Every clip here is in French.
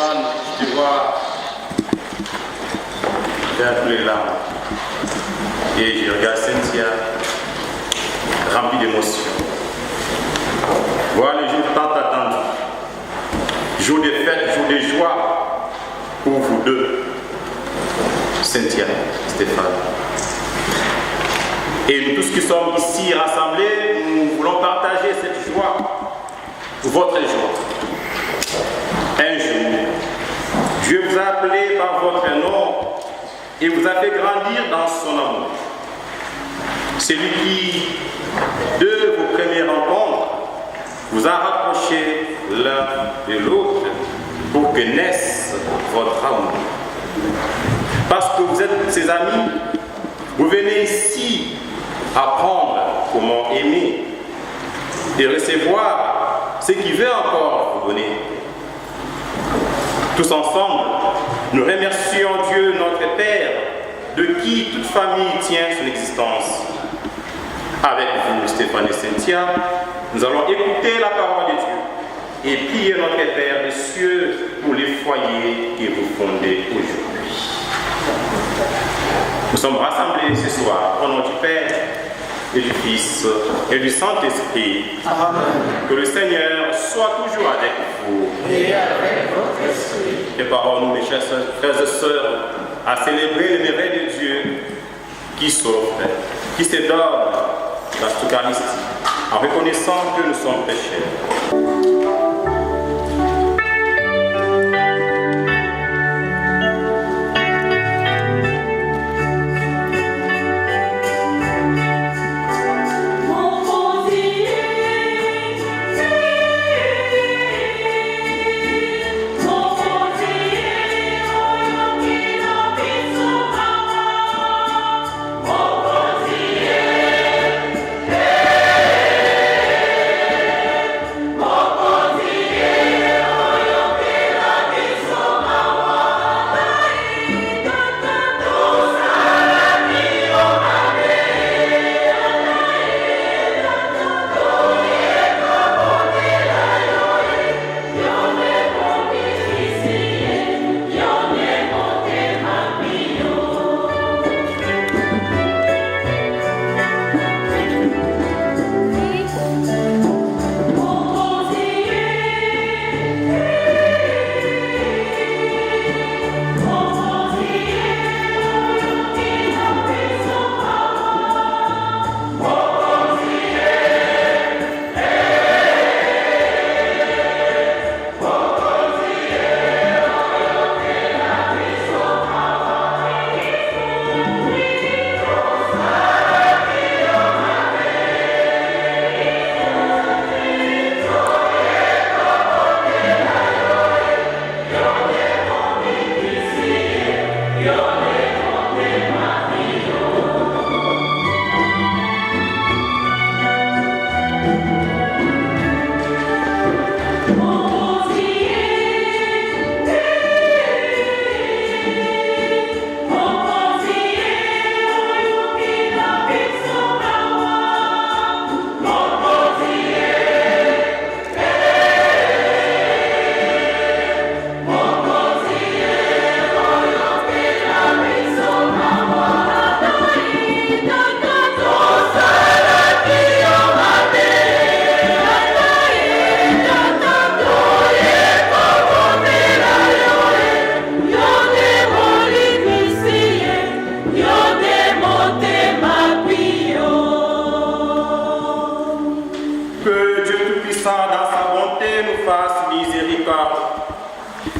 Stéphane, je te vois faire couler les larmes. Et je regarde Cynthia, remplie d'émotions. Voilà le jour tant attendu. Jour de fête, jour de joie pour vous deux, Cynthia, Stéphane. Et nous tous qui sommes ici rassemblés, nous voulons partager cette joie, votre joie. Un jour, Dieu vous a appelé par votre nom et vous a fait grandir dans son amour. Celui qui, de vos premières rencontres, vous a rapprochés l'un de l'autre pour que naisse votre amour. Parce que vous êtes ses amis, vous venez ici apprendre comment aimer et recevoir ce qu'il veut encore vous donner. Tous ensemble, nous remercions Dieu, notre Père, de qui toute famille tient son existence. Avec vous, Stéphane et Cynthia, nous allons écouter la parole de Dieu et prier notre Père des cieux pour les foyers que vous fondez aujourd'hui. Nous sommes rassemblés ce soir au nom du Père et du Fils et du Saint-Esprit. Amen. Que le Seigneur soit toujours avec vous. Et avec votre esprit. Préparons-nous, mes chers frères et sœurs, à célébrer le merveille de Dieu qui s'offre, qui se donne la Eucharistie, en reconnaissant que nous sommes pécheurs.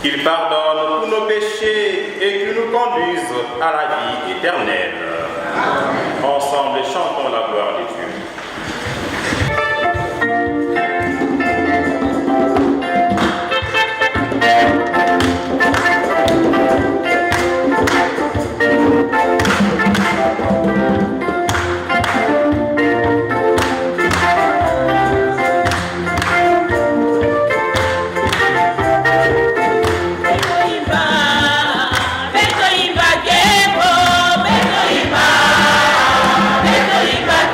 Qu'il pardonne tous nos péchés et qu'il nous conduise à la vie éternelle. Amen. Ensemble, chantons la gloire de Dieu. Beto imba, beto imba, beto imba,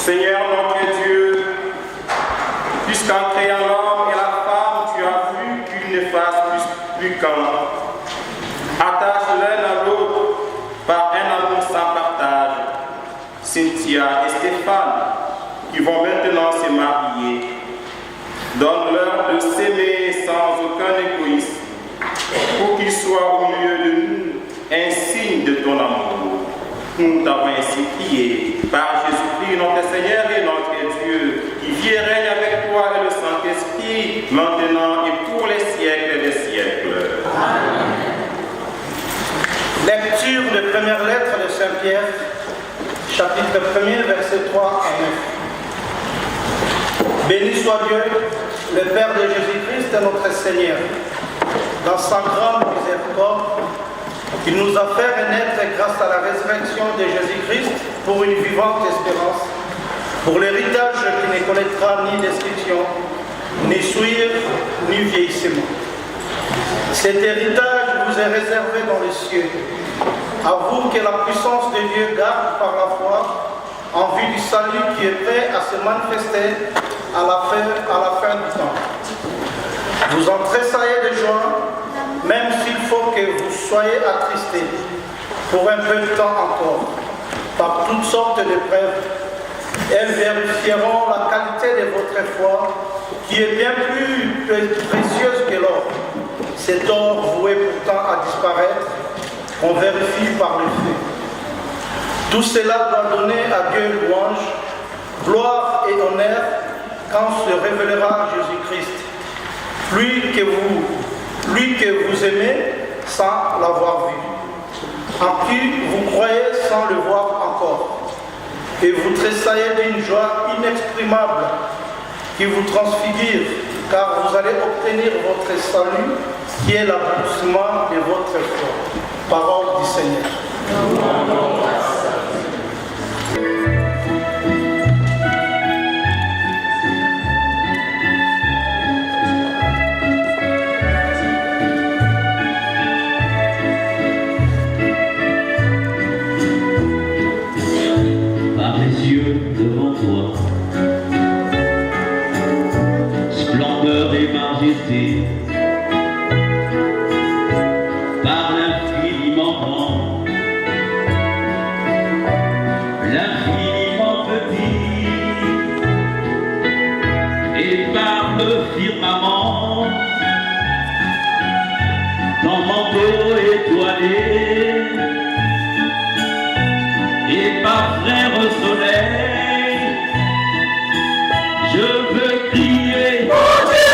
Seigneur notre Dieu, puisqu'en créant l'homme et la femme, tu as vu qu'ils ne fassent plus qu'un. Attache l'un à l'autre par un amour sans partage. Cynthia et Stéphane, qui vont maintenant se marier, donne-leur de s'aimer sans aucun égoïsme, pour qu'ils soient au milieu de nous un signe de ton amour. Nous t'avons ainsi prié par Jésus-Christ, notre Seigneur et notre Dieu, qui vit et règne avec toi et le Saint-Esprit, maintenant et pour les siècles des siècles. Amen. Lecture de première lettre de Saint Pierre, chapitre 1er, versets 3 à 9. Béni soit Dieu, le Père de Jésus-Christ, notre Seigneur, dans sa grande miséricorde, il nous a fait renaître grâce à la résurrection de Jésus-Christ pour une vivante espérance, pour l'héritage qui ne connaîtra ni destruction, ni souillure, ni vieillissement. Cet héritage vous est réservé dans les cieux, à vous que la puissance de Dieu garde par la foi en vue du salut qui est prêt à se manifester à la fin du temps. Vous en tressaillez de joie, même s'il faut que vous soyez attristés pour un peu de temps encore, par toutes sortes d'épreuves. Elles vérifieront la qualité de votre foi, qui est bien plus précieuse que l'or. Cet or voué pourtant à disparaître, on vérifie par le feu. Tout cela doit donner à Dieu louange, gloire et honneur quand se révélera Jésus-Christ. Lui que vous aimez sans l'avoir vu, en qui vous croyez sans le voir encore, et vous tressaillez d'une joie inexprimable qui vous transfigure, car vous allez obtenir votre salut, qui est l'aboutissement de votre foi. Parole du Seigneur. Par les yeux devant toi, splendeur et majesté, par l'infiniment grand, l'infiniment petit, et par le firmament, ton manteau étoilé, et par frère soleil, je veux crier. Mon Dieu!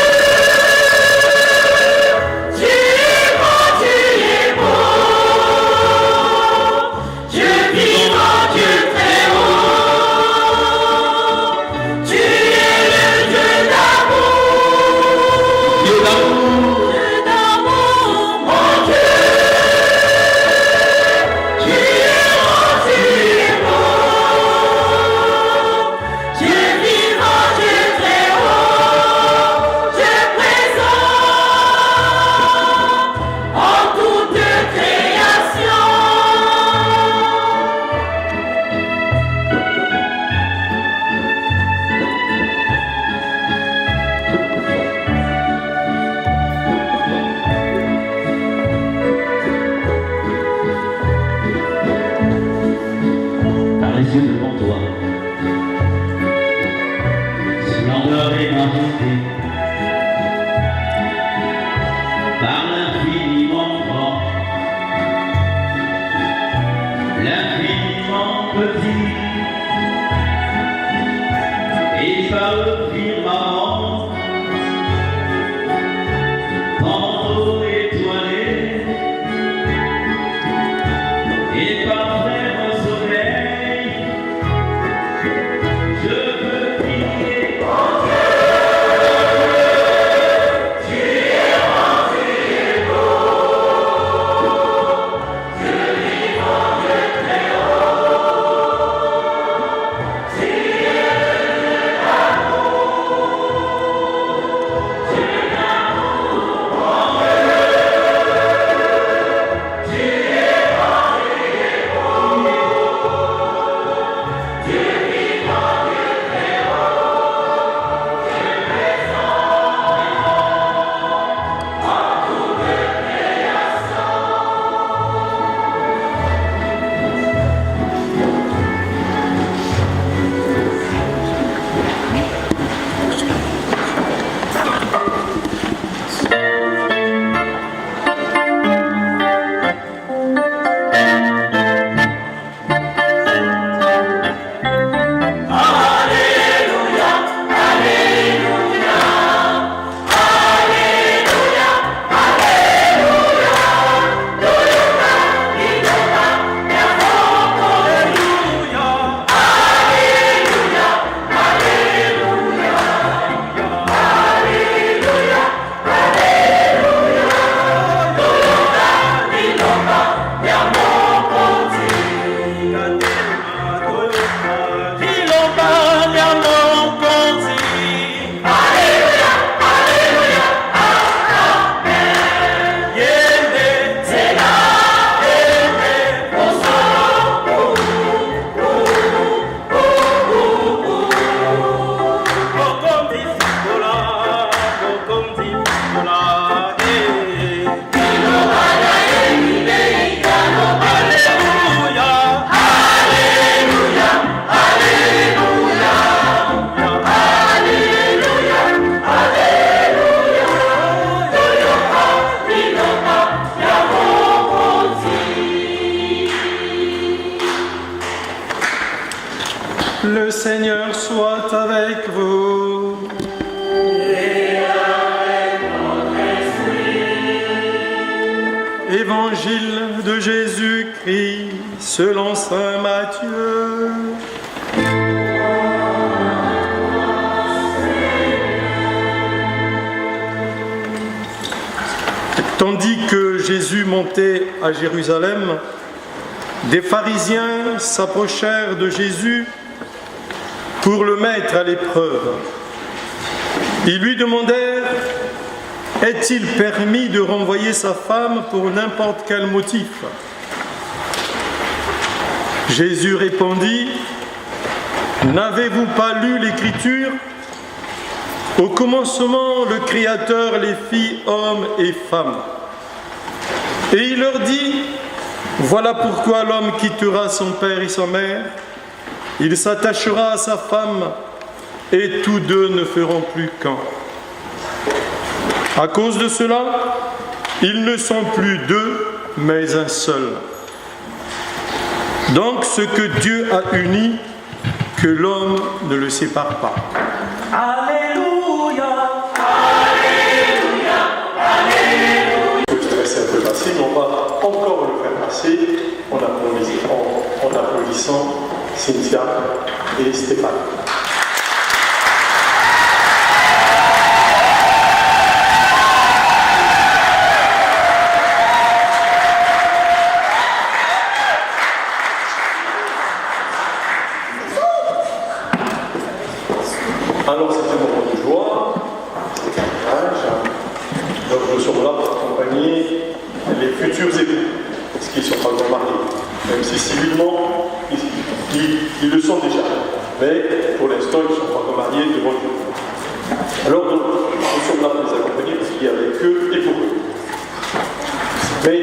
Seigneur soit avec vous. Et avec votre esprit. Évangile de Jésus-Christ selon saint Matthieu. Tandis que Jésus montait à Jérusalem, des pharisiens s'approchèrent de Jésus pour le mettre à l'épreuve. Ils lui demandèrent « Est-il permis de renvoyer sa femme pour n'importe quel motif ?» Jésus répondit « N'avez-vous pas lu l'Écriture ? Au commencement, le Créateur les fit hommes et femmes. Et il leur dit, voilà pourquoi l'homme quittera son père et sa mère, il s'attachera à sa femme, et tous deux ne feront plus qu'un. À cause de cela, ils ne sont plus deux, mais un seul. Donc ce que Dieu a uni, que l'homme ne le sépare pas. Alléluia. C'est un peu facile, on va encore le faire passer en applaudissant Cynthia et Stéphane. Alors c'est un moment de joie, donc nous sommes là pour accompagner les futurs époux, parce qu'ils ne sont pas encore mariés, même si civilement ils le sont déjà, mais pour l'instant ils ne sont pas encore mariés devant Dieu. Alors donc, nous sommes là pour les accompagner parce qu'il y a avec eux et pour eux. Mais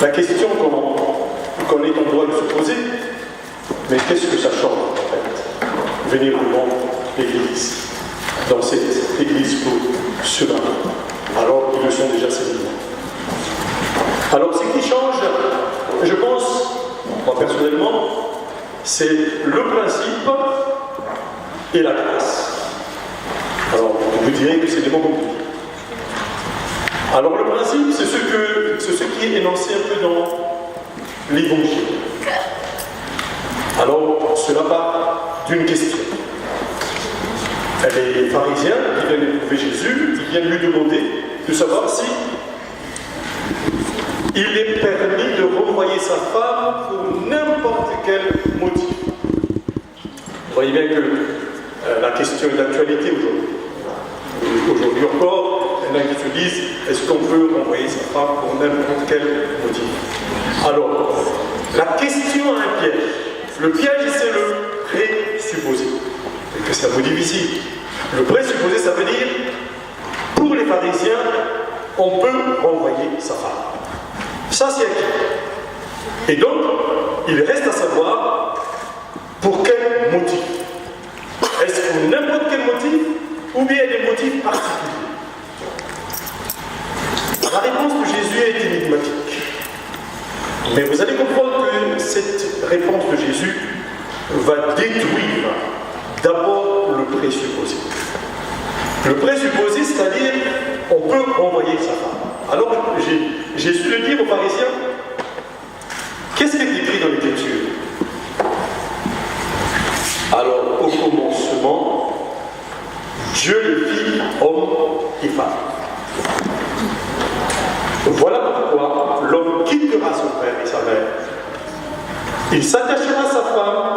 la question qu'on est en droit de se poser, mais qu'est-ce que ça change en fait, venir devant l'Église, dans cette Église pour cela, alors qu'ils le sont déjà célibataires. Alors ce qui change, je pense, moi personnellement, c'est le principe et la grâce. Alors vous direz que c'est des mots compliqués. Alors le principe, c'est ce qui est énoncé un peu dans l'Évangile. Alors cela part d'une question. Les pharisiens qui viennent éprouver Jésus, ils viennent lui demander de savoir si il est permis de renvoyer sa femme pour n'importe quel motif. Vous voyez bien que la question est d'actualité aujourd'hui. Aujourd'hui encore, il y en a qui se disent, est-ce qu'on peut renvoyer sa femme pour n'importe quel motif? Alors, la question a un piège. Le piège, c'est le présupposé. Et que c'est un mot difficile. Le présupposé, ça veut dire, pour les pharisiens, on peut renvoyer sa femme. Ça, c'est acquis. Et donc, il reste à savoir pour quel motif. Est-ce pour n'importe quel motif ou bien des motifs particuliers? La réponse de Jésus est énigmatique. Mais vous allez comprendre que cette réponse de Jésus va détruire d'abord le présupposé. Le présupposé, c'est-à-dire, on peut renvoyer sa femme. Alors, Jésus le dit aux pharisiens, qu'est-ce qui est écrit dans l'Écriture? Alors, au commencement, Dieu les fit homme et femme. Voilà pourquoi l'homme quittera son père et sa mère. Il s'attachera à sa femme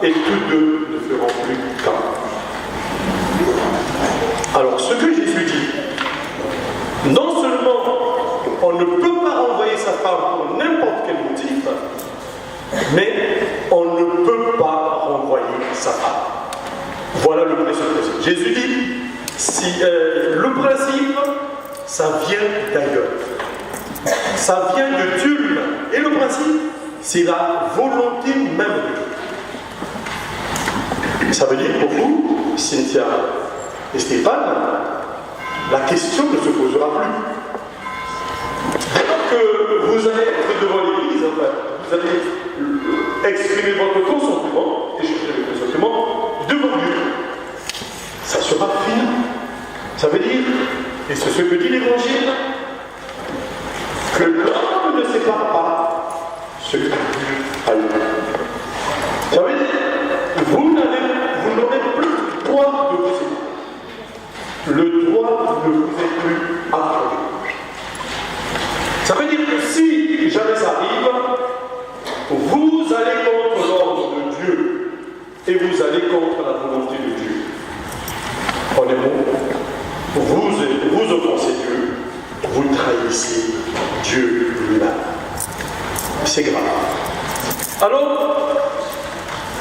et tous deux ne feront plus qu'un. Alors, ce que Jésus dit, non seulement on ne peut pas renvoyer sa femme pour n'importe quel motif, mais on ne peut pas renvoyer sa femme. Voilà le présupposé. Jésus dit, le principe, ça vient d'ailleurs. Ça vient de Dieu lui-même. Et le principe, c'est la volonté même de Dieu. Ça veut dire pour vous, Cynthia et Stéphane, la question ne se posera plus. Alors que vous allez être devant l'Église, vous allez exprimer votre consentement, échanger le consentement devant Dieu. Ça sera fini. Ça veut dire, et c'est ce que dit l'Évangile, que l'homme ne sépare pas ce que Dieu a eu. Ça veut dire, vous n'aurez plus le droit de vous séparer. Le droit ne vous est plus accordé. Ça veut dire que si jamais ça arrive, vous allez contre l'ordre de Dieu et vous allez contre la volonté de Dieu. En un mot, vous offensez Dieu, vous trahissez Dieu lui-même. C'est grave. Alors,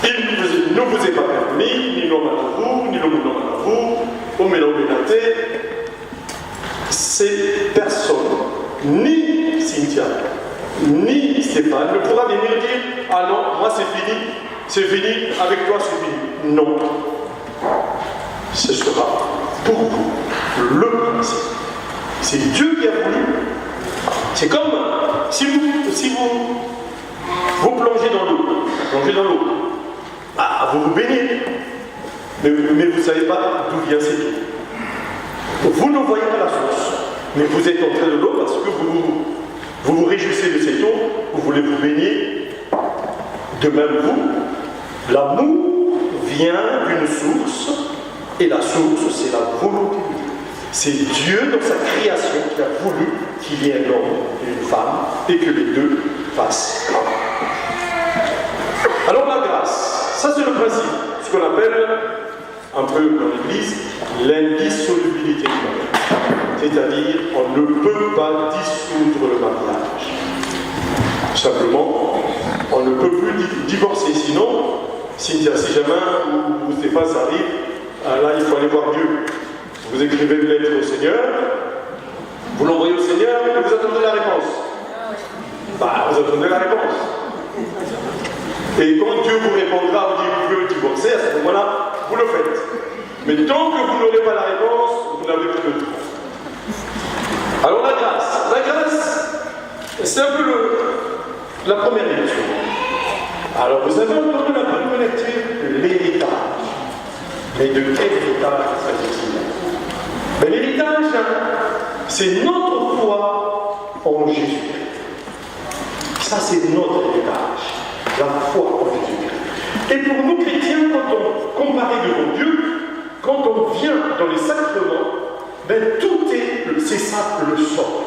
il ne vous est pas permis, ni l'homme à vous, ni l'homme à vous, au mélange ces personnes, ni Cynthia, ni Stéphane, ne pourra venir dire ah non, moi c'est fini, avec toi c'est fini. Non. Ce sera pour vous le principe. C'est Dieu qui a voulu. C'est comme si vous plongez dans l'eau. Ah, vous vous baignez. Mais vous ne savez pas d'où vient cette eau. Vous ne voyez pas la source. Mais vous êtes entré de l'eau parce que vous réjouissez de cette eau, vous voulez vous baigner. De même vous, l'amour vient d'une source, et la source, c'est la volonté de Dieu. C'est Dieu dans sa création qui a voulu qu'il y ait un homme et une femme, et que les deux fassent un. Alors la grâce, ça c'est le principe, ce qu'on appelle un peu dans l'Église l'indissolubilité du mariage. C'est-à-dire, on ne peut pas dissoudre le mariage. Simplement, on ne peut plus divorcer. Sinon, Cynthia, si jamais ou Stéphane ça arrive, là il faut aller voir Dieu. Vous écrivez une lettre au Seigneur, vous l'envoyez au Seigneur et vous attendez la réponse. Vous attendez la réponse. Et quand Dieu vous répondra, vous dites que vous voulez divorcer, à ce moment-là, vous le faites. Mais tant que vous n'aurez pas la réponse, vous n'avez plus de temps. Alors la grâce, c'est un peu la première lecture. Alors vous avez entendu la première lecture de l'héritage. Mais de quel héritage s'agit-il? Mais l'héritage, c'est notre foi en Jésus-Christ. Ça c'est notre héritage, la foi en Jésus-Christ. Et pour nous chrétiens, quand on compare devant Dieu, quand on vient dans les sacrements, tout c'est ça le socle.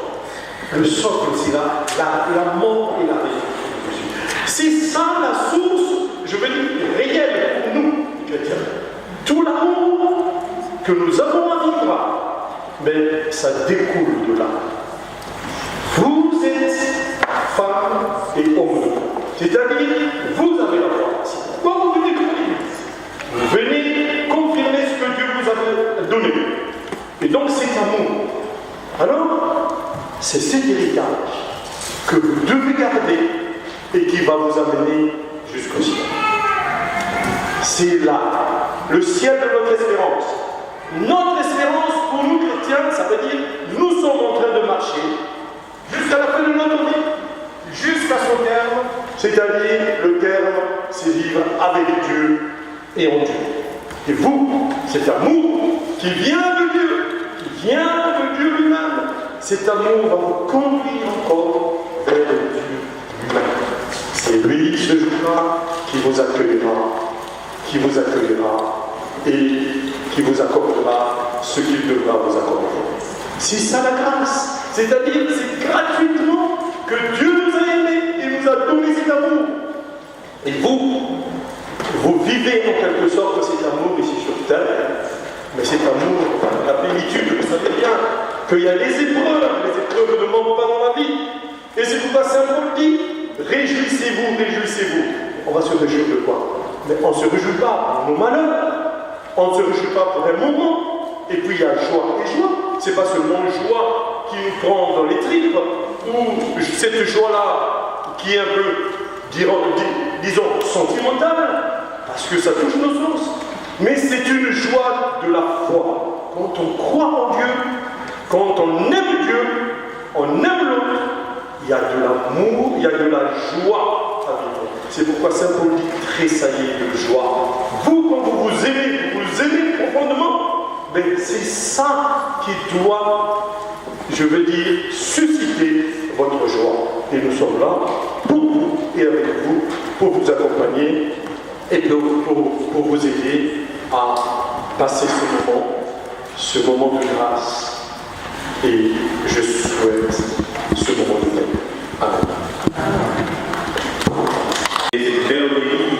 Le socle, c'est la mort et la résurrection. C'est ça la source, je veux dire, réelle pour nous, chrétiens. Tout l'amour que nous avons à vivre, mais ça découle de là. Vous êtes femme et homme. C'est-à-dire, vous avez la foi. C'est pourquoi vous venez comme l'Église. Vous venez confirmer ce que Dieu vous a donné. Et donc cet amour, alors, c'est cet héritage que vous devez garder et qui va vous amener jusqu'au ciel. C'est là, le ciel de notre espérance. Notre espérance pour nous chrétiens, ça veut dire nous sommes en train de marcher jusqu'à la fin de notre vie, jusqu'à son terme, c'est-à-dire le terme, c'est vivre avec Dieu et en Dieu. Et vous, cet amour qui vient de Dieu, qui vient de Dieu lui-même, cet amour va vous conduire encore vers Dieu lui-même. C'est lui, ce jour-là, qui vous accueillera et qui vous accordera ce qu'il devra vous accorder. C'est ça la grâce. C'est-à-dire, c'est gratuitement que Dieu nous a aimés et nous a donné cet amour. Et vous vivez en quelque sorte cet amour ici sur terre, mais cet amour, la plénitude, vous savez bien qu'il y a les épreuves ne manquent pas dans la vie. Et c'est pourquoi Saint Paul dit, réjouissez-vous, réjouissez-vous. On va se réjouir de quoi? Mais on ne se réjouit pas pour nos malheurs, on ne se réjouit pas pour un moment, et puis il y a joie et joie. C'est pas seulement une joie qui nous prend dans les tripes, ou cette joie-là qui est un peu, disons, sentimentale, parce que ça touche nos sens. Mais c'est une joie de la foi. Quand on croit en Dieu, quand on aime Dieu, on aime l'autre, il y a de l'amour, il y a de la joie à vivre. C'est pourquoi Saint Paul dit tressaillez de joie. Vous, quand vous vous aimez profondément, mais c'est ça qui doit, je veux dire, susciter votre joie. Et nous sommes là pour vous et avec vous, pour vous accompagner et pour vous aider à passer ce moment de grâce. Et je souhaite ce moment de paix. Amen. Et cette belle homélie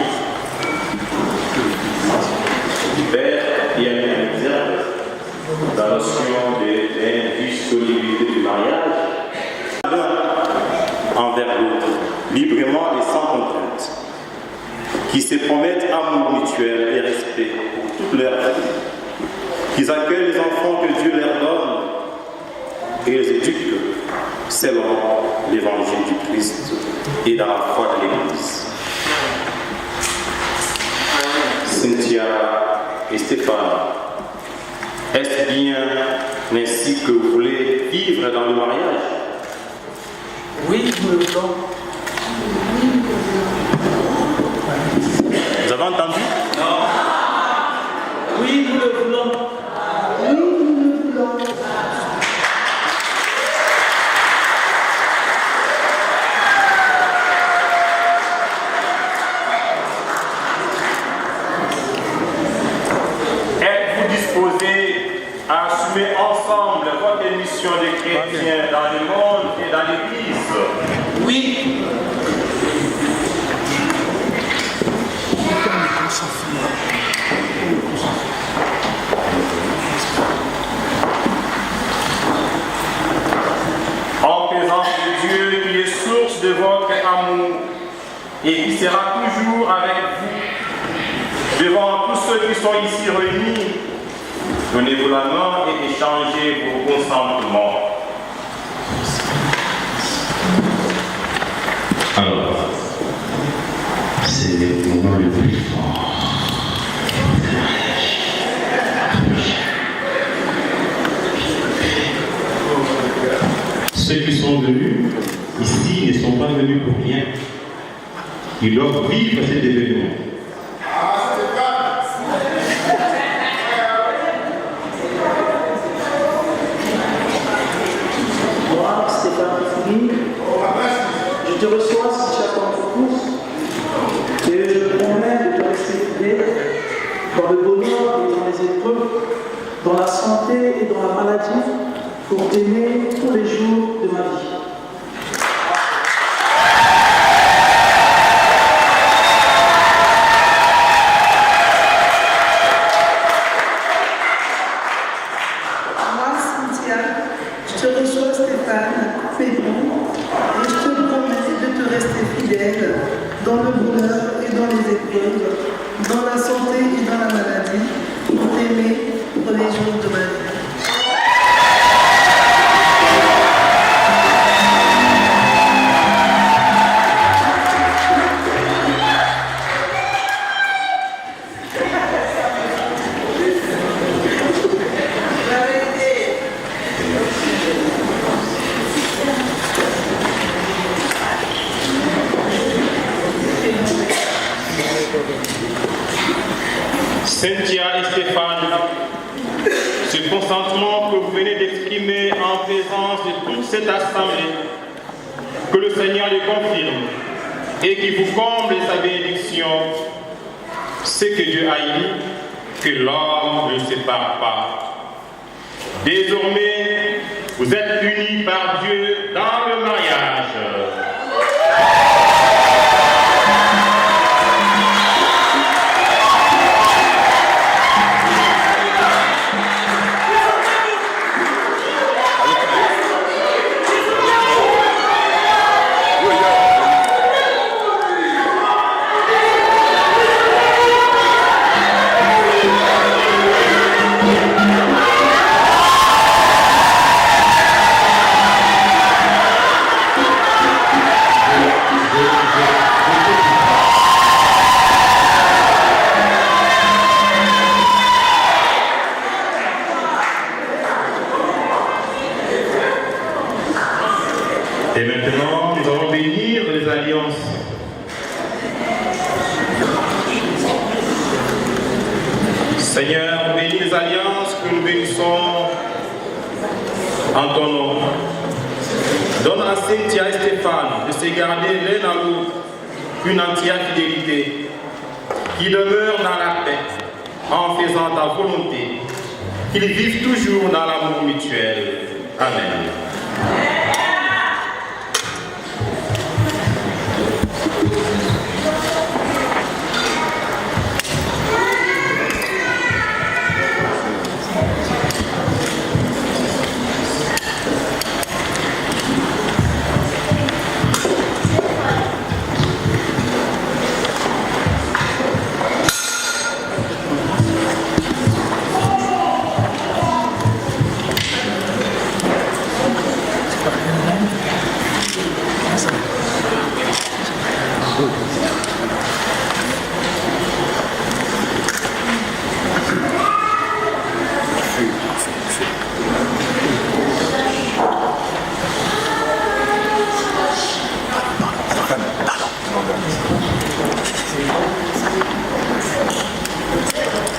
du Père qui a mis en exergue la notion de l'indissolubilité du mariage, l'un envers l'autre, librement et sans contrainte, qui se promettent amour mutuel et respect pour toute leur vie, qu'ils accueillent les enfants que Dieu leur donne et les éduquent selon l'évangile du Christ et dans la foi de l'Église. Cynthia et Stéphane, est-ce bien ainsi que vous voulez vivre dans le mariage? Oui, nous le voulons. Vous avez entendu? Oui, nous le voulons. Êtes-vous disposés à assumer ensemble votre mission de chrétien dans le monde et dans l'Église? Oui. En présence de Dieu qui est source de votre amour et qui sera toujours avec vous, devant tous ceux qui sont ici réunis, donnez-vous la main et échangez vos consentements. Alors, c'est le moment le plus fort. Ceux qui sont venus ici ne sont pas venus pour rien. Ils doivent vivre cet événement. Moi, Stéphane Fouini, je te reçois si tu as ton secours et je me promets de te rester fidèle dans le bonheur et dans les épreuves, dans la santé et dans la maladie, pour t'aimer tous les jours de ma vie. Moi, Cynthia, je te reçois, Stéphane, Pédron, et je te promets de te rester fidèle dans le bonheur et dans les épreuves, dans la santé et dans la maladie, pour t'aimer pour les jours de ma vie. Cynthia et Stéphane, ce consentement que vous venez d'exprimer en présence de toute cette assemblée, que le Seigneur les confirme et qu'il vous comble sa bénédiction, c'est que Dieu a dit que l'homme ne sépare pas. Désormais, vous êtes unis par Dieu dans le mariage. Seigneur, bénis les alliances que nous bénissons en ton nom. Donne à Cynthia et Stéphane de se garder l'un à l'autre une entière fidélité, qui demeure dans la paix en faisant ta volonté, qu'ils vivent toujours dans l'amour mutuel. Amen.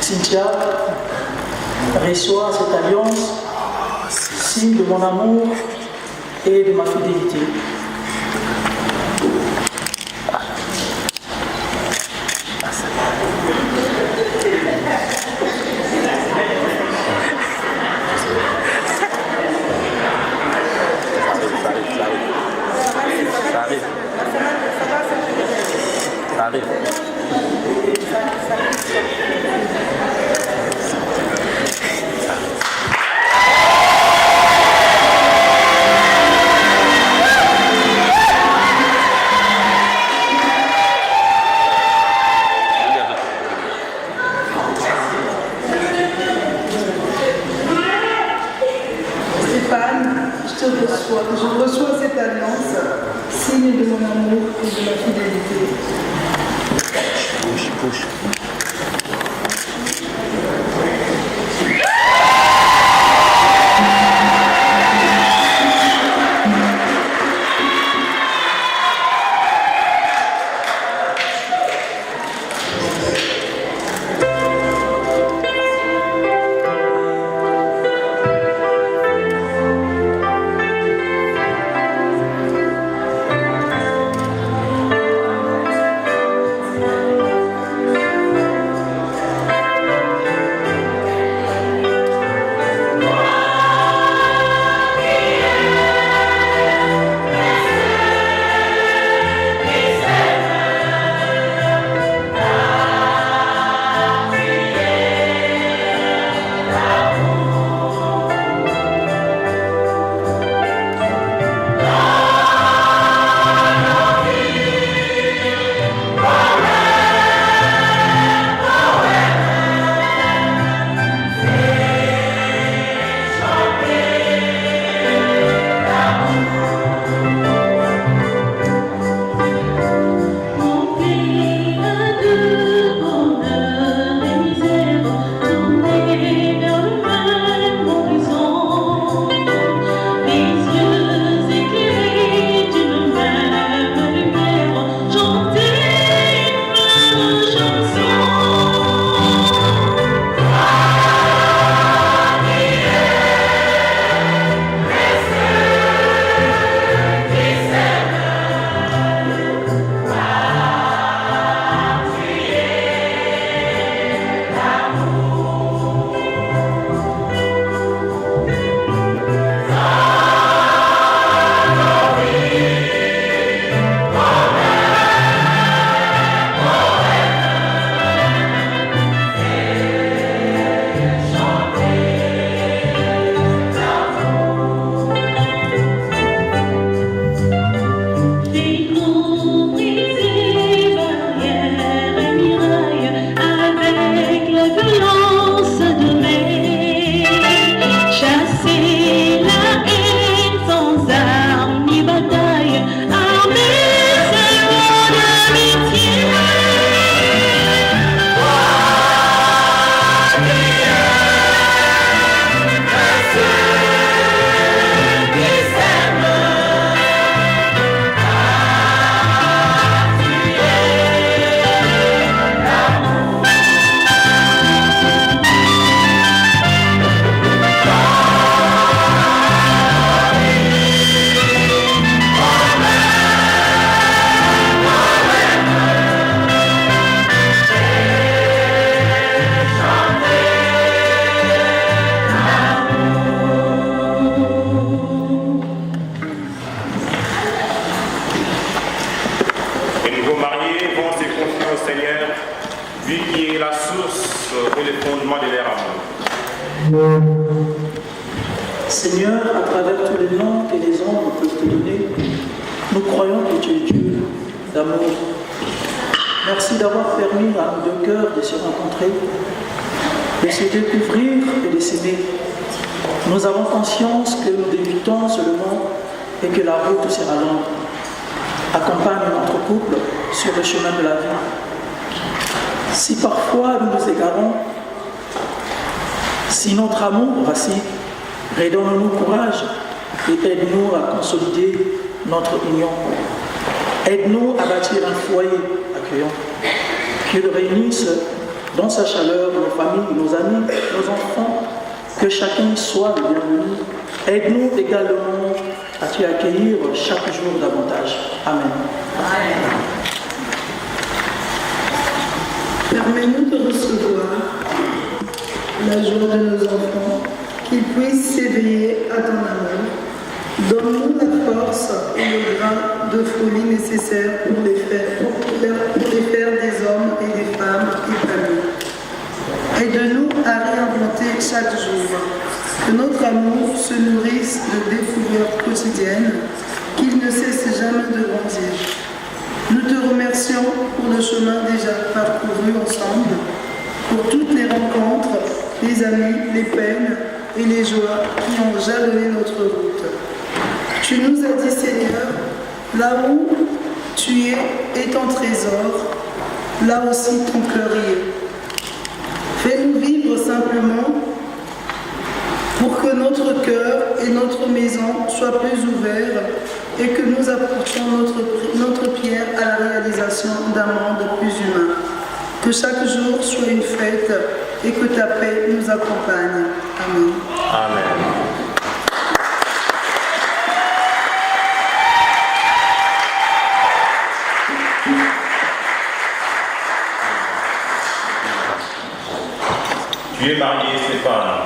Cynthia, reçois cette alliance, signe de mon amour et de ma fidélité. Stéphane, je reçois cette alliance, signe de mon amour et de ma fidélité. demandez leur amour. Seigneur, à travers tous les noms que les hommes peuvent te donner, nous croyons que tu es Dieu d'amour. Merci d'avoir permis à nos deux cœurs de se rencontrer, de se découvrir et de s'aimer. Nous avons conscience que nous débutons seulement et que la route sera longue. Accompagne notre couple sur le chemin de la vie. Si parfois nous nous égarons, si notre amour vacille, redonne-nous courage et aide-nous à consolider notre union. Aide-nous à bâtir un foyer accueillant. Qu'il réunisse dans sa chaleur nos familles, nos amis, nos enfants, que chacun soit le bienvenu. Aide-nous également à t'y accueillir chaque jour davantage. Amen. Permets-nous de recevoir la joie de nos enfants, qu'ils puissent s'éveiller à ton amour. Donne-nous la force et le grain de folie nécessaires pour les faire des hommes et des femmes épanouis. Aide-nous à réinventer chaque jour, que notre amour se nourrisse de découvertes quotidiennes, qu'il ne cesse jamais de grandir. Nous te remercions pour le chemin déjà parcouru ensemble, pour toutes les rencontres, les amis, les peines et les joies qui ont jalonné notre route. Tu nous as dit, Seigneur, là où tu es est ton trésor, là aussi ton cœur y est. Fais-nous vivre simplement pour que notre cœur et notre maison soient plus ouverts et que nous apportions notre pierre à la réalisation d'un monde plus humain. Que chaque jour soit une fête et que ta paix nous accompagne. Amen. Amen. Tu es marié, Stéphane.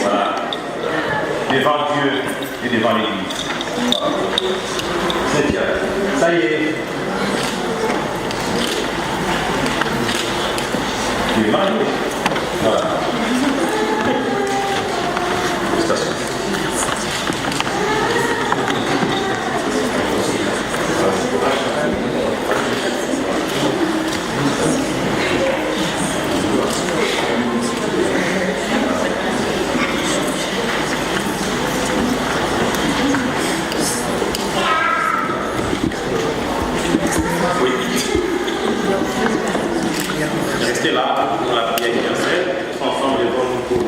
Voilà. Devant Dieu et devant l'Église. C'est bien. Ça y est. Tu es marié. Voilà. Félicitations. Restez là pour la prière universelle. Tous ensemble, les bonnes pour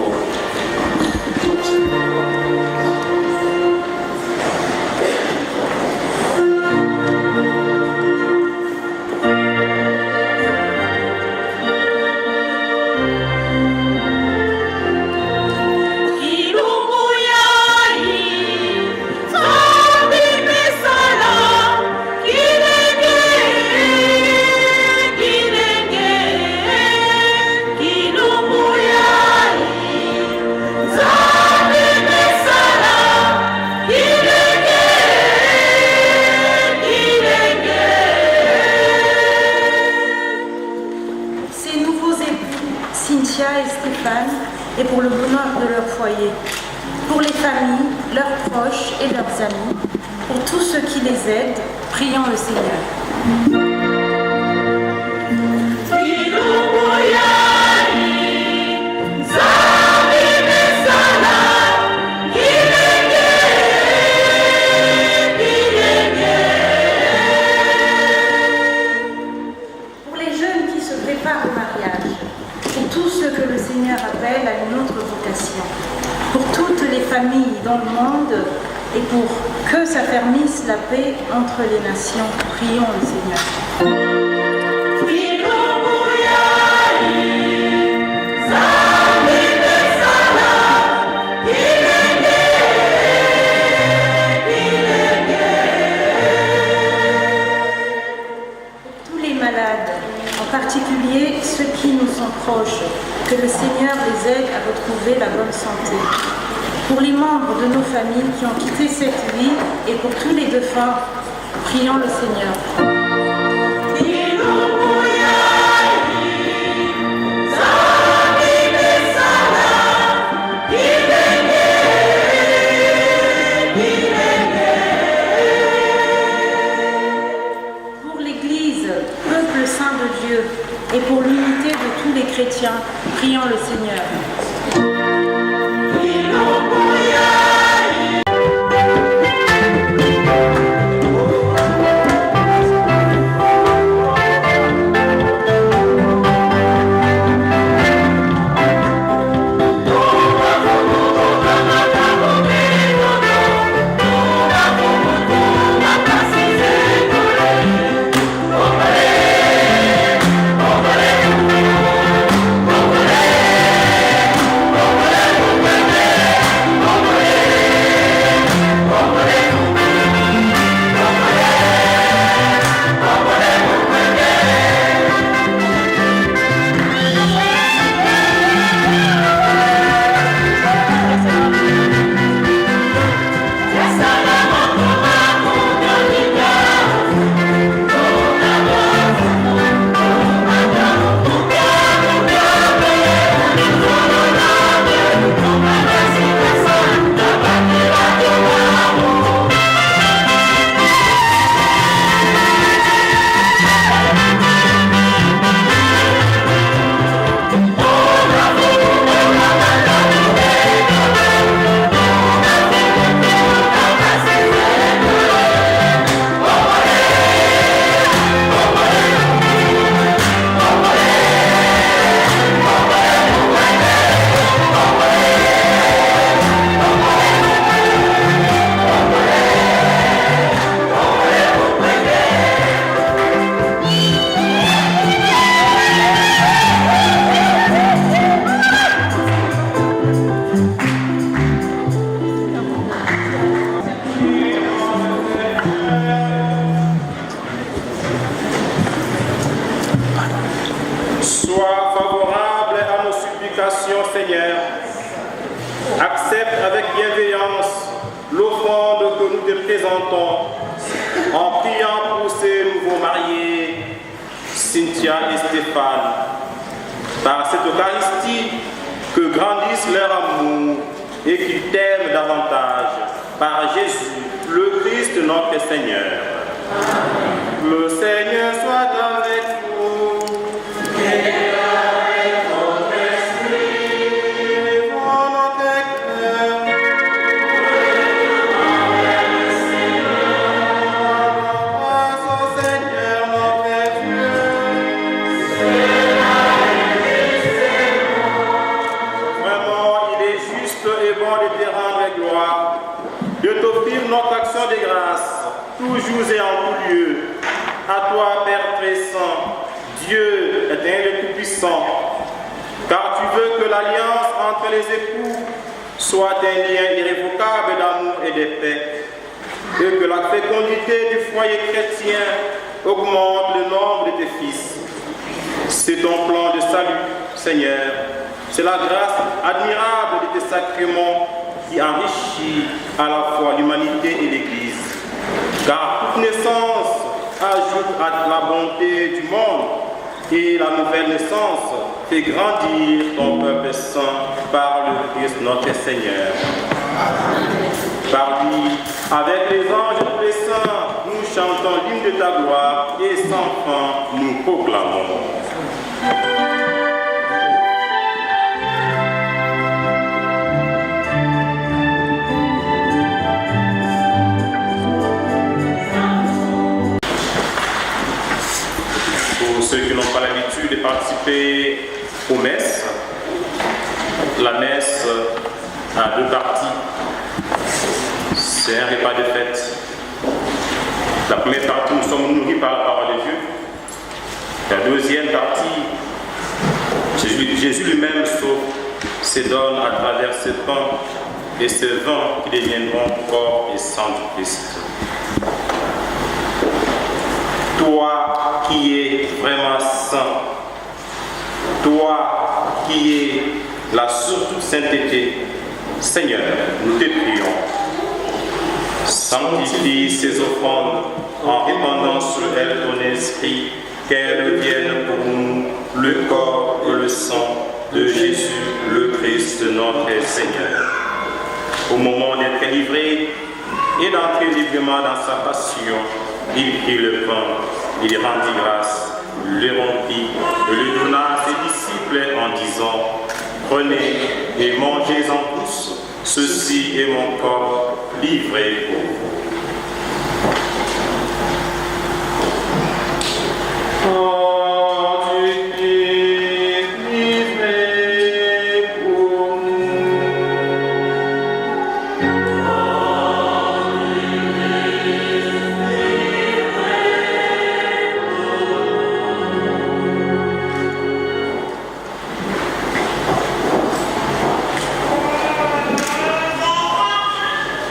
et pour le bonheur de leur foyer, pour les familles, leurs proches et leurs amis, pour tous ceux qui les aident, prions le Seigneur. Pour les jeunes qui se préparent au mariage, pour tous ceux que le Seigneur appelle à une autre vocation, pour toutes les familles dans le monde et pour que s'affermisse la paix entre les nations, prions le Seigneur. Pour tous les malades, en particulier ceux qui nous sont proches, que le Seigneur les aide à retrouver la bonne santé. Pour les membres de nos familles qui ont quitté cette vie et pour tous les défunts, prions le Seigneur. Pour chrétiens. Prions le Seigneur. Sois favorable à nos supplications, Seigneur. Accepte avec bienveillance l'offrande que nous te présentons en priant pour ces nouveaux mariés, Cynthia et Stéphane. Par cette Eucharistie, que grandisse leur amour et qu'ils t'aiment davantage. Par Jésus, le Christ notre Seigneur. Le Seigneur soit avec vous. Notre action de grâce, toujours et en tout lieu, à toi, Père très saint, Dieu éternel et tout-puissant, car tu veux que l'alliance entre les époux soit un lien irrévocable d'amour et de paix, et que la fécondité du foyer chrétien augmente le nombre de tes fils. C'est ton plan de salut, Seigneur, c'est la grâce admirable de tes sacrements qui enrichit à la fois l'humanité et l'Église. Car toute naissance ajoute à la bonté du monde et la nouvelle naissance fait grandir ton peuple saint par le Christ notre Seigneur. Par lui, avec les anges et tous les saints, nous chantons l'hymne de ta gloire et sans fin nous proclamons. Ceux qui n'ont pas l'habitude de participer aux messes, la messe a deux parties. C'est un repas de fête. La première partie, nous sommes nourris par la parole de Dieu. La deuxième partie, Jésus lui-même se donne à travers ce pain et ce vin qui deviendront corps et sang du Christ. Toi qui es vraiment saint, toi qui es la source de toute sainteté, Seigneur, nous te prions. Sanctifie ces offrandes en répandant sur elles ton esprit, qu'elles deviennent pour nous le corps et le sang de Jésus, le Christ, notre Seigneur. Au moment d'être livré et d'entrer librement dans sa passion, il prit le pain, il rendit grâce, le rompit et le donna à ses disciples sifflet en disant, prenez et mangez-en tous, ceci est mon corps livré pour vous.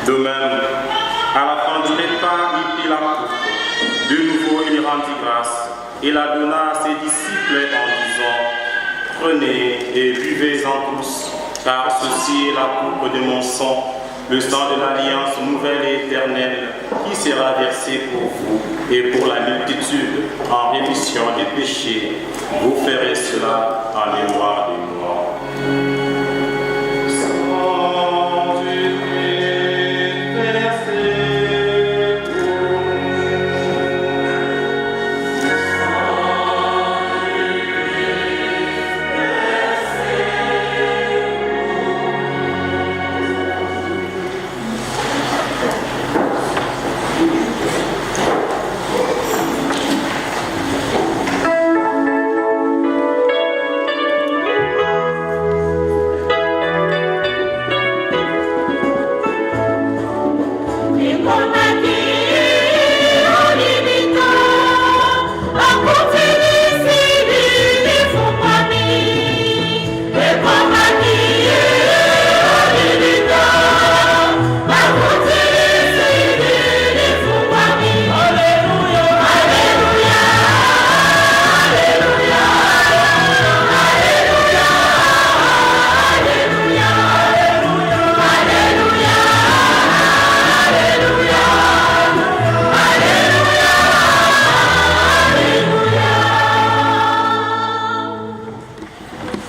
De même, à la fin du repas, il prit la coupe. De nouveau, il rendit grâce et la donna à ses disciples en disant, prenez et buvez-en tous, car ceci est la coupe de mon sang, le sang de l'alliance nouvelle et éternelle, qui sera versé pour vous et pour la multitude en rémission des péchés. Vous ferez cela en mémoire de moi.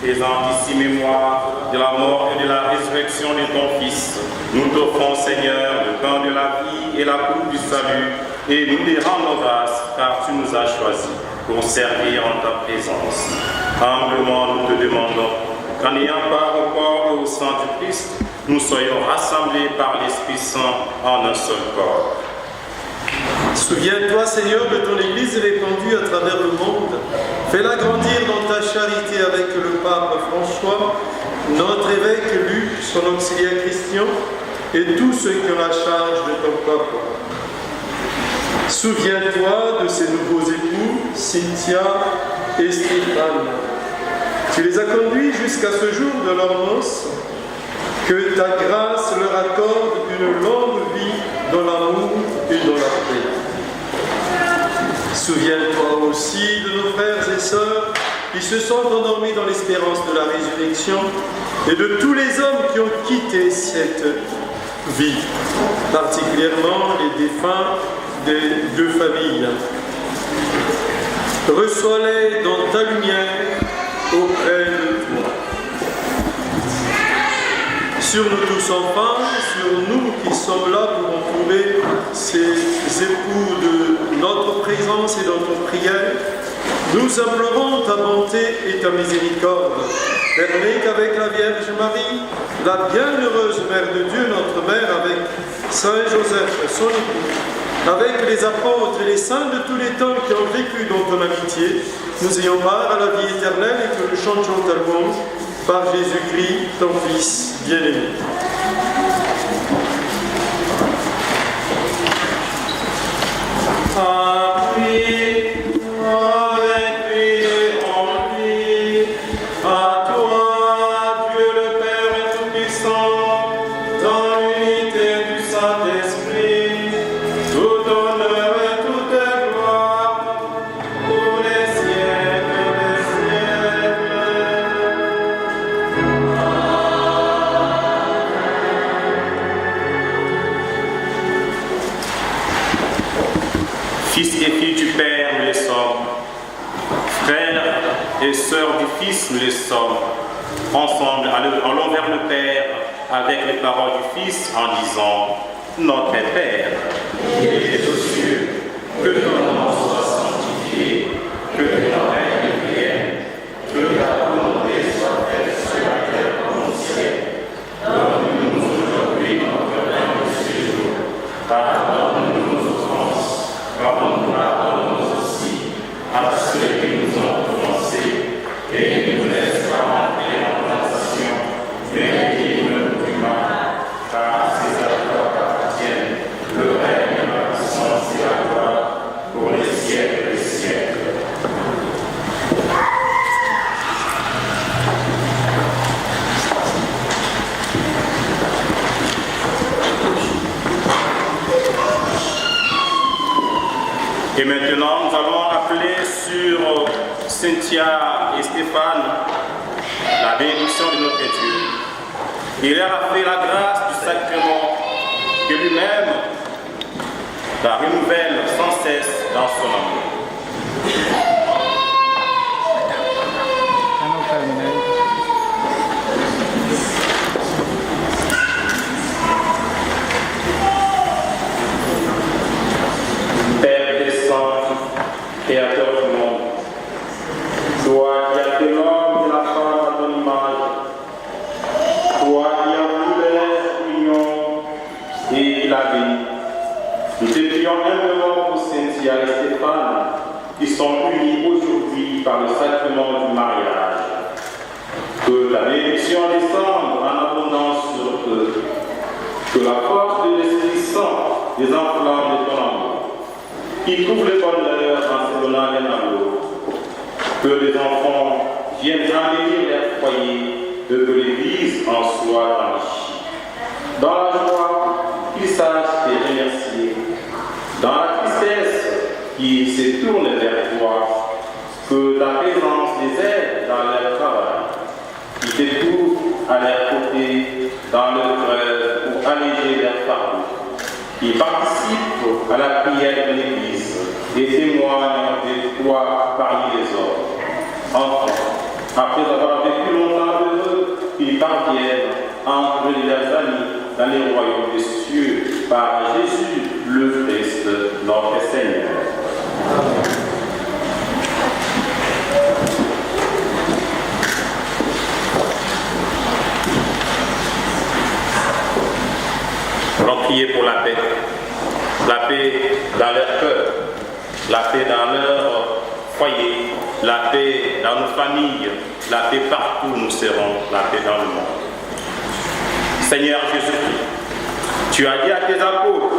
Faisant ici mémoire de la mort et de la résurrection de ton Fils, nous t'offrons, Seigneur, le pain de la vie et la coupe du salut, et nous te rendons grâce, car tu nous as choisis pour servir en ta présence. Humblement, nous te demandons qu'en ayant part au corps et au sang du Christ, nous soyons rassemblés par l'Esprit Saint en un seul corps. Souviens-toi, Seigneur, de ton Église répandue à travers le monde. Fais-la grandir dans ta charité avec le pape François, notre évêque Luc, son auxiliaire Christian, et tous ceux qui ont la charge de ton peuple. Souviens-toi de ces nouveaux époux, Cynthia et Stéphane. Tu les as conduits jusqu'à ce jour de leur noces. Que ta grâce leur accorde une longue vie dans l'amour et dans la paix. Souviens-toi aussi de nos frères et sœurs qui se sont endormis dans l'espérance de la résurrection et de tous les hommes qui ont quitté cette vie, particulièrement les défunts des deux familles. Reçois-les dans ta lumière auprès de toi. Sur nous tous enfin, sur nous qui sommes là pour entourer ces époux de notre présence et de notre prière, nous implorons ta bonté et ta miséricorde. Permets qu'avec la Vierge Marie, la bienheureuse Mère de Dieu, notre Mère, avec Saint Joseph, son époux, avec les apôtres et les saints de tous les temps qui ont vécu dans ton amitié, nous ayons part à la vie éternelle et que nous chantions ta louange par Jésus-Christ, ton Fils bien-aimé. Fils et filles du Père, nous les sommes. Frères et sœurs du Fils, nous les sommes. Ensemble, allons vers le Père avec les paroles du Fils en disant « Notre Père, qui es aux cieux, que ton nom soit sanctifié, que ton règne vienne, que ta volonté Et maintenant, nous allons appeler sur Cynthia et Stéphane la bénédiction de notre Dieu. Il leur a fait la grâce du sacrement que lui-même la renouvelle sans cesse dans son amour. Père descend, créateur du monde, toi qui as fait l'homme et la femme à ton image, toi qui as voulu l'union et la vie, nous te prions humblement pour Cynthia et Stéphane qui sont unis aujourd'hui par le sacrement du mariage. Que la bénédiction descende en abondance sur eux, que la force de l'Esprit Saint les enflamme de ton amour, qui trouve le bonheur en se donnant l'un à l'autre, que les enfants viennent embellir leur foyer, de que l'Église en soit enrichie. Dans la joie, qu'ils sachent te remercier. Dans la tristesse, qu'ils se tournent vers toi, que ta présence les aide dans leur travail, qui te trouve à leur côté dans leur creux pour alléger leur fardeau, qui participent à la prière de l'Église et témoignent de toi parmi les hommes. Enfin, après avoir vécu longtemps heureux, ils parviennent à entraîner leurs amis dans les royaumes des cieux par Jésus le Christ, notre Seigneur. Allons prier pour la paix dans leur cœur, la paix dans leur foyer, la paix dans nos familles, la paix partout où nous serons, la paix dans le monde. Seigneur Jésus-Christ, tu as dit à tes apôtres,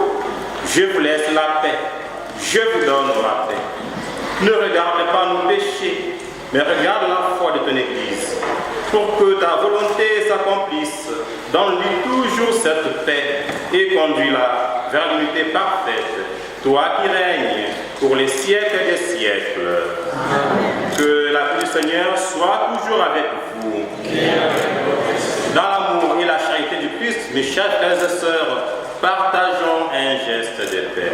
je vous laisse la paix, je vous donne ma paix. Ne regarde pas nos péchés, mais regarde la foi de ton Église, pour que ta volonté s'accomplisse. Donne-lui toujours cette paix et conduis-la vers l'unité parfaite, toi qui règnes pour les siècles des siècles. Amen. Que la paix du Seigneur soit toujours avec vous. Dans l'amour et la charité du Christ, mes chers frères et sœurs, partageons un geste de paix.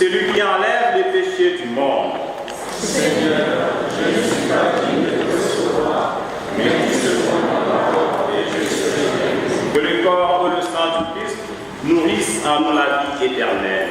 celui qui enlève les péchés du monde. Seigneur, je ne suis pas digne de te recevoir, mais dis seulement ma parole et je serai. Que le corps et le sang du Christ nourrissent en nous la vie éternelle.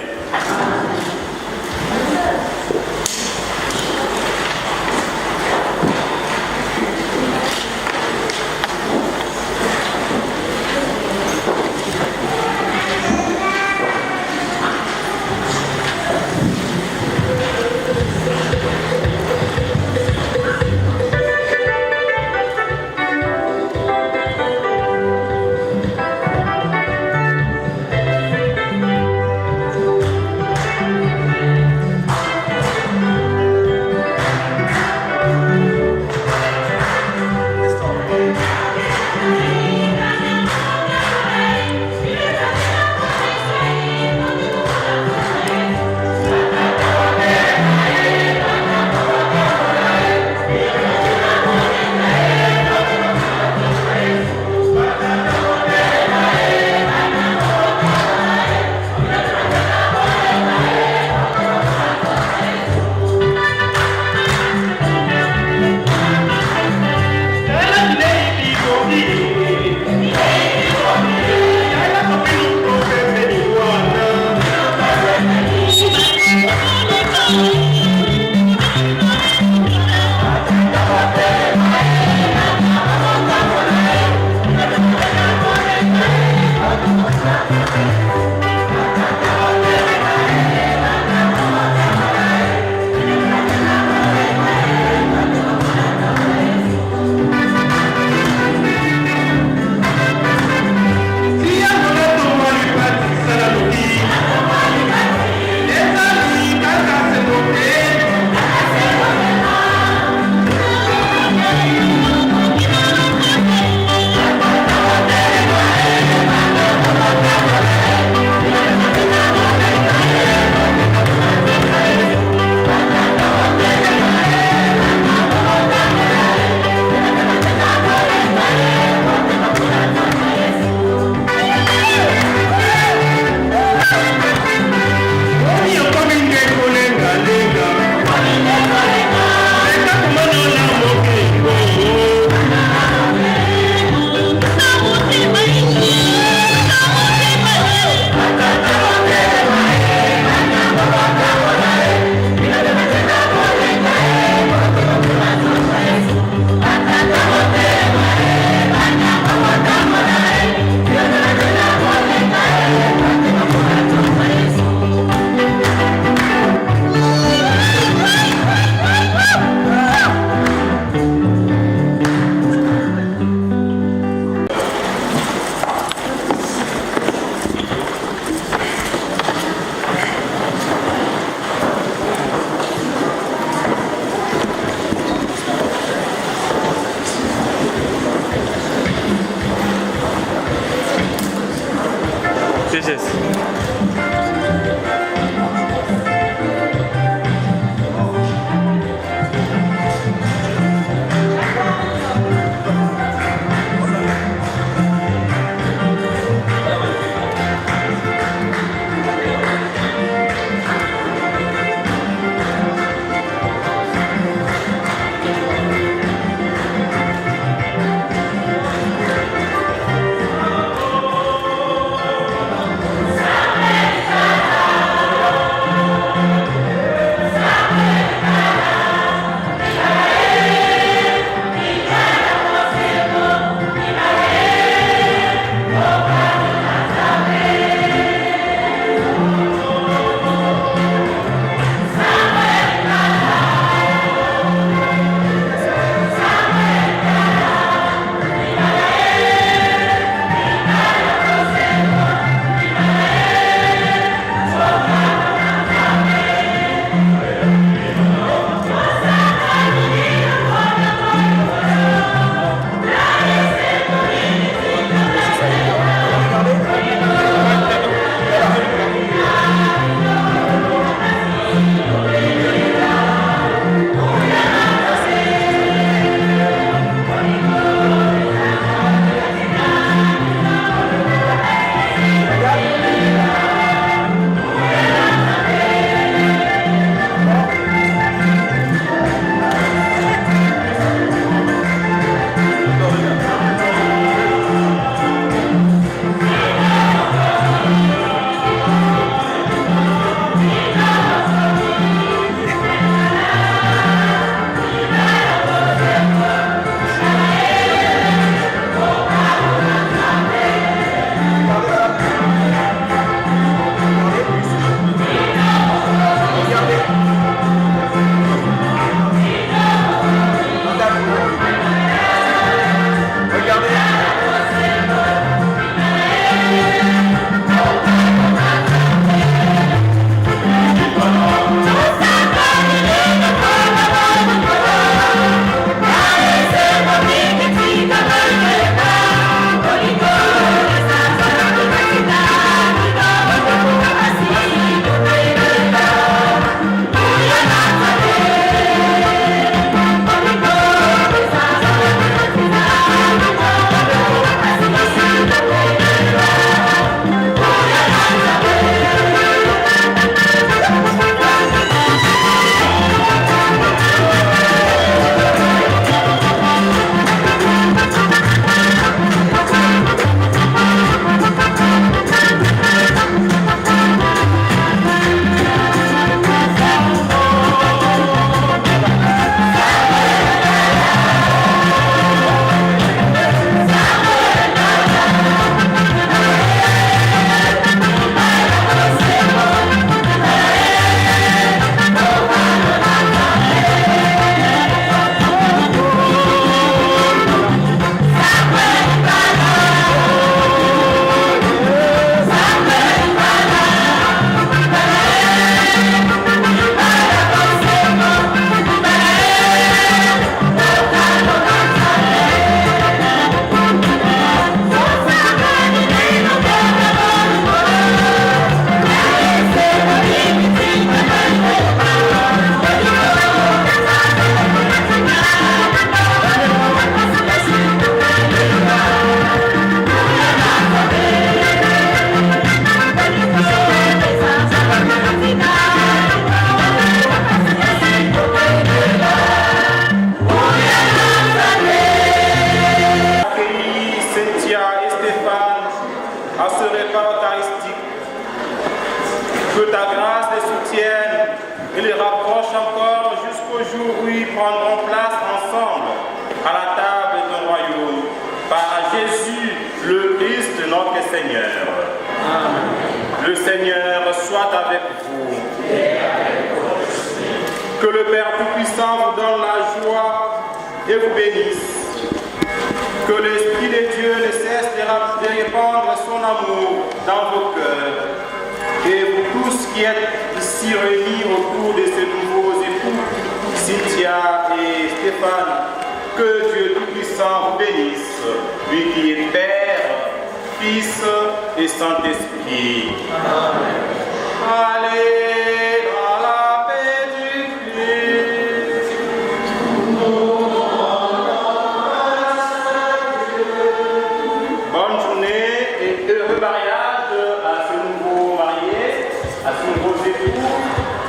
et les rapproche encore jusqu'au jour où ils prendront place ensemble à la table d'un royaume par Jésus, le Christ, notre Seigneur. Amen. Le Seigneur soit avec vous. Que le Père Tout-Puissant vous donne la joie et vous bénisse. Que l'Esprit de Dieu ne cesse de répandre son amour dans vos cœurs. Et vous tous qui êtes ici réunis autour de ces nouveaux époux, Cynthia et Stéphane, que Dieu Tout-Puissant vous bénisse, lui qui est Père, Fils et Saint-Esprit. Amen. Allez dans la paix du Christ. Bonne journée et heureux mariage à ce nouveau marié, à ce nouveau époux,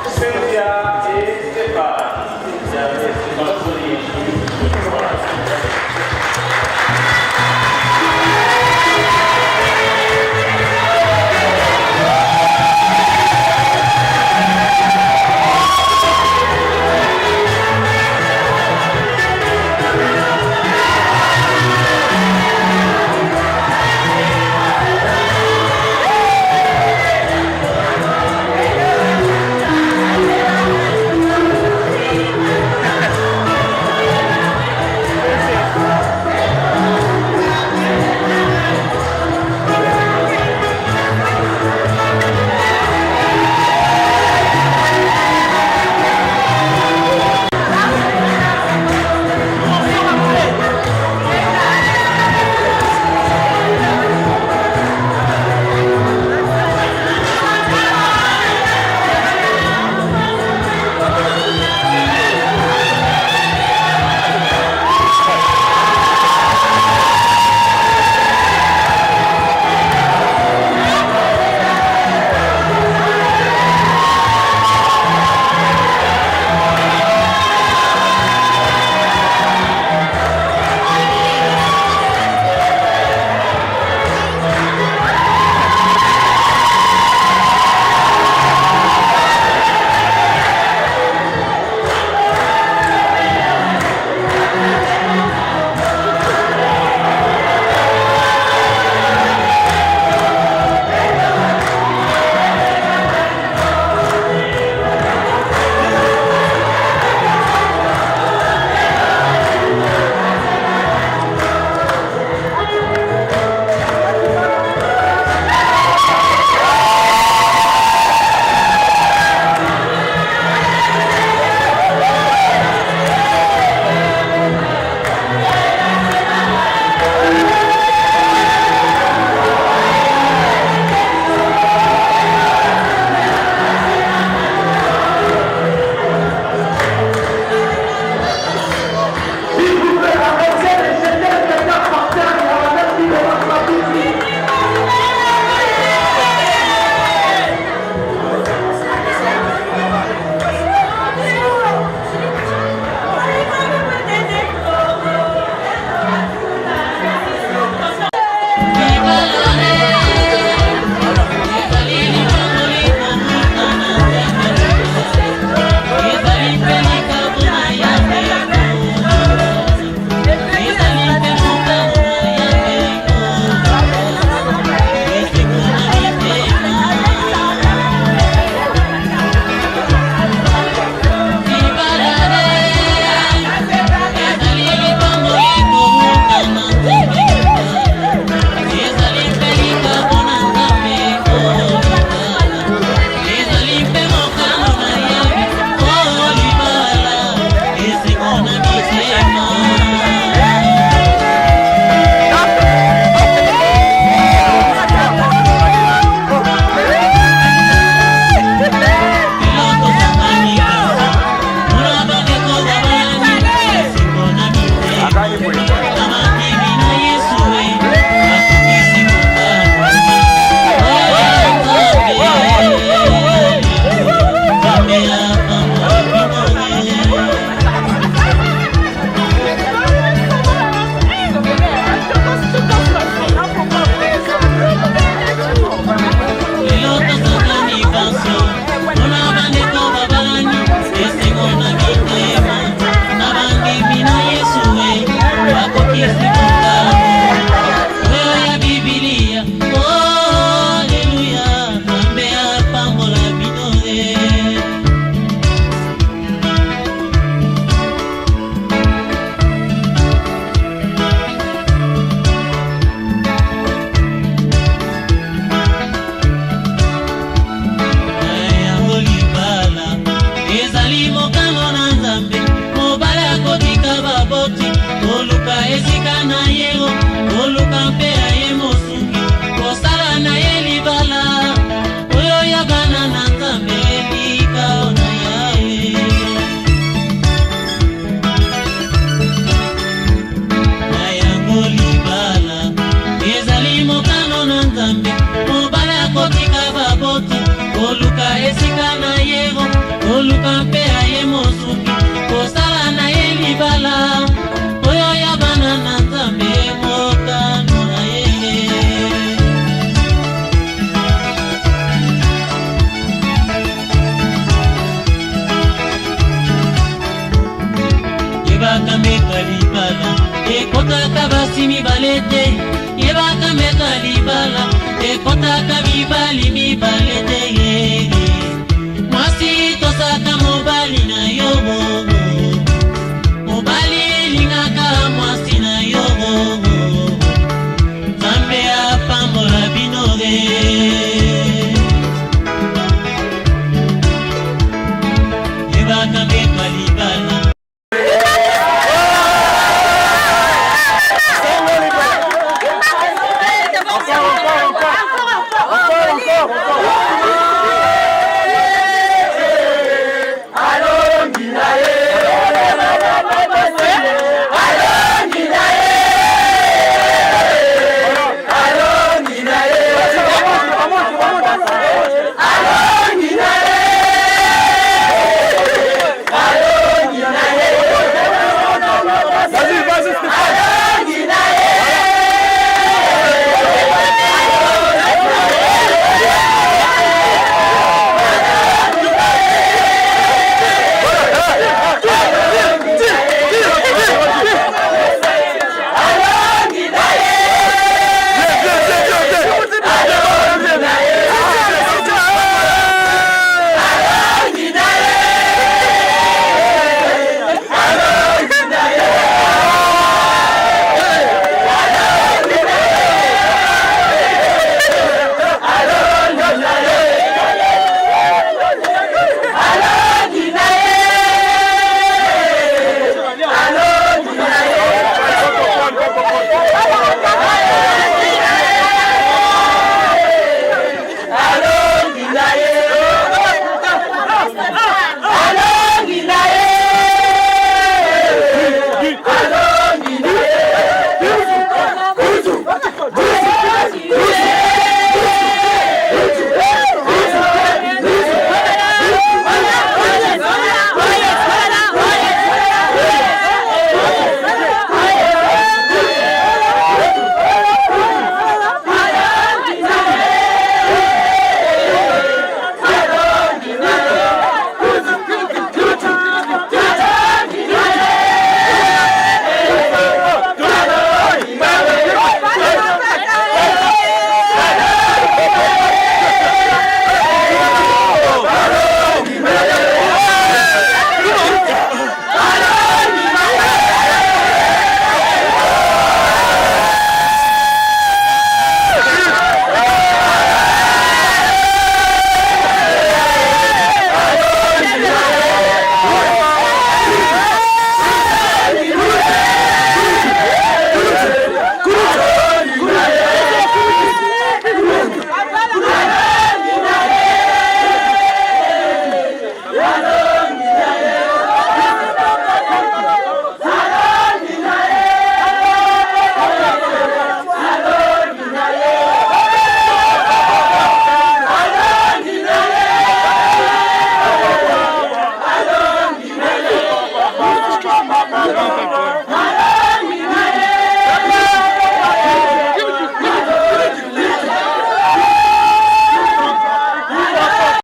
Cynthia et Stéphane. yeba mpe aye mosuki kosala na ye libala oyo ya bana na nzambe mokano na ye yebaka meka libala ekotaka basi mibale te yebaka meka libala ekotaka mibali mibale te